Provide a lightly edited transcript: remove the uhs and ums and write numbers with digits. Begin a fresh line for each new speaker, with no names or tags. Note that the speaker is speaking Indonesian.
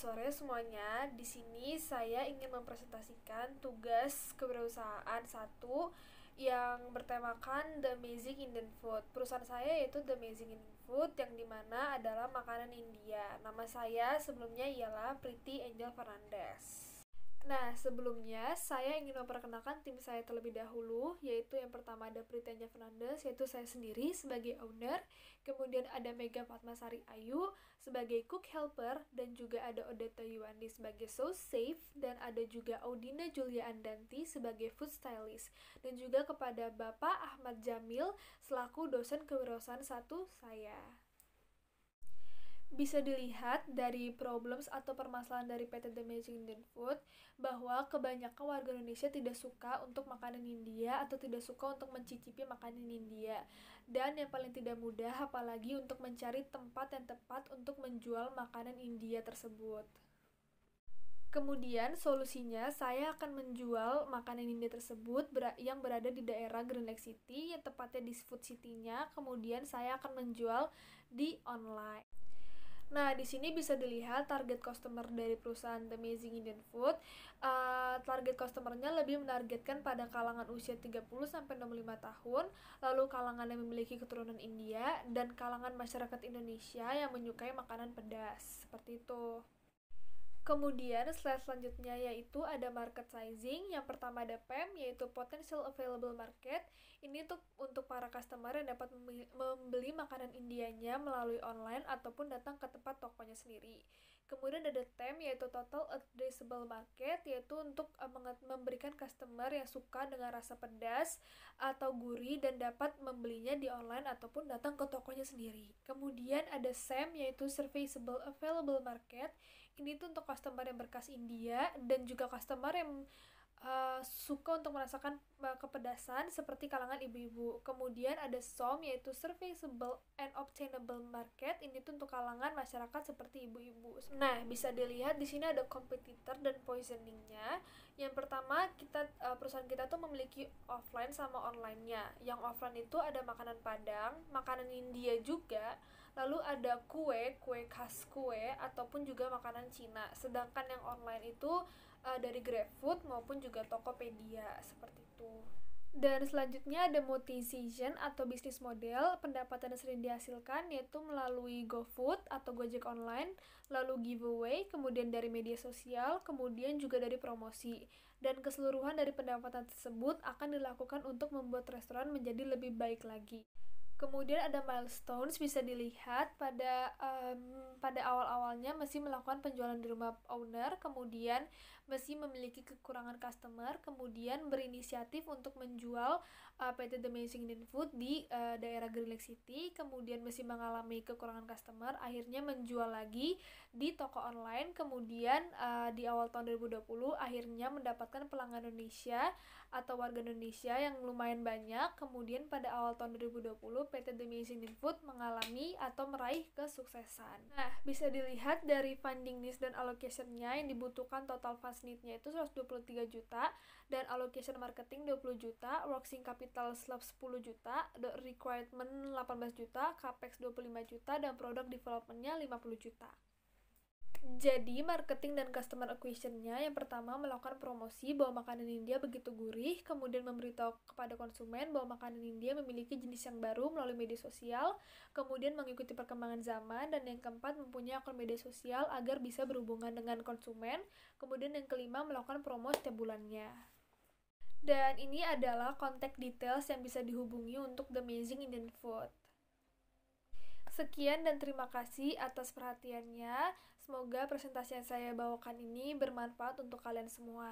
sore semuanya. Di sini saya ingin mempresentasikan tugas kewirausahaan satu yang bertemakan The Amazing Indian Food. Perusahaan saya yaitu The Amazing Indian Food yang dimana adalah makanan India. Nama saya sebelumnya ialah Priti Angel Fernandez. Nah, sebelumnya saya ingin memperkenalkan tim saya terlebih dahulu, yaitu yang pertama ada Priti Angel Fernandez, yaitu saya sendiri sebagai owner, kemudian ada Mega Fatmasari Ayu sebagai cook helper, dan juga ada Odeta Yuandi sebagai sauce safe, dan ada juga Audina Julia Andanti sebagai food stylist, dan juga kepada Bapak Ahmad Jamil selaku dosen kewirausahaan satu saya. Bisa dilihat dari problems atau permasalahan dari PT The Amazing Indian Food bahwa kebanyakan warga Indonesia tidak suka untuk makanan India atau tidak suka untuk mencicipi makanan India, dan yang paling tidak mudah apalagi untuk mencari tempat yang tepat untuk menjual makanan India tersebut. Kemudian solusinya saya akan menjual makanan India tersebut yang berada di daerah Green Lake City, yang tepatnya di Food City-nya. Kemudian saya akan menjual di online. Nah, di sini bisa dilihat target customer dari perusahaan The Amazing Indian Food. Target customernya lebih menargetkan pada kalangan usia 30-65 tahun, lalu kalangan yang memiliki keturunan India, dan kalangan masyarakat Indonesia yang menyukai makanan pedas. Seperti itu. Kemudian slide selanjutnya yaitu ada market sizing. Yang pertama ada PAM, yaitu Potential Available Market. Ini untuk para customer yang dapat membeli makanan Indianya melalui online ataupun datang ke tempat tokonya sendiri. Kemudian ada TAM, yaitu Total Addressable Market, yaitu untuk memberikan customer yang suka dengan rasa pedas atau gurih dan dapat membelinya di online ataupun datang ke tokonya sendiri. Kemudian ada SAM, yaitu Serviceable Available Market. Ini tuh untuk customer yang berkas India dan juga customer yang suka untuk merasakan kepedasan seperti kalangan ibu-ibu. Kemudian ada SOM, yaitu Serviceable and Obtainable Market. Ini tuh untuk kalangan masyarakat seperti ibu-ibu. Nah, bisa dilihat di sini ada competitor dan positioningnya. Yang pertama, perusahaan kita tuh memiliki offline sama online-nya. Yang offline itu ada makanan Padang, makanan India juga, lalu ada kue khas kue, ataupun juga makanan Cina. Sedangkan yang online itu dari GrabFood maupun juga Tokopedia, seperti itu. Dan selanjutnya ada monetization atau bisnis model. Pendapatan yang sering dihasilkan yaitu melalui GoFood atau Gojek online, lalu giveaway, kemudian dari media sosial, kemudian juga dari promosi. Dan keseluruhan dari pendapatan tersebut akan dilakukan untuk membuat restoran menjadi lebih baik lagi. Kemudian ada milestones, bisa dilihat pada awal-awalnya masih melakukan penjualan di rumah owner, kemudian masih memiliki kekurangan customer, kemudian berinisiatif untuk menjual PT The Amazing Indian Food di daerah Green Lake City, kemudian masih mengalami kekurangan customer, akhirnya menjual lagi di toko online, kemudian di awal tahun 2020 akhirnya mendapatkan pelanggan Indonesia atau warga Indonesia yang lumayan banyak. Kemudian pada awal tahun 2020 PT The Amazing Indian Food mengalami atau meraih kesuksesan. Nah, bisa dilihat dari funding needs dan allocation-nya, yang dibutuhkan total funds need-nya itu 123 juta, dan allocation marketing 20 juta, working capital slab 10 juta, the requirement 18 juta, capex 25 juta, dan product development-nya 50 juta. Jadi, marketing dan customer acquisition-nya yang pertama melakukan promosi bahwa makanan India begitu gurih, kemudian memberitahu kepada konsumen bahwa makanan India memiliki jenis yang baru melalui media sosial, kemudian mengikuti perkembangan zaman, dan yang keempat mempunyai akun media sosial agar bisa berhubungan dengan konsumen, kemudian yang kelima melakukan promo setiap bulannya. Dan ini adalah kontak details yang bisa dihubungi untuk The Amazing Indian Food. Sekian dan terima kasih atas perhatiannya. Semoga presentasi yang saya bawakan ini bermanfaat untuk kalian semua.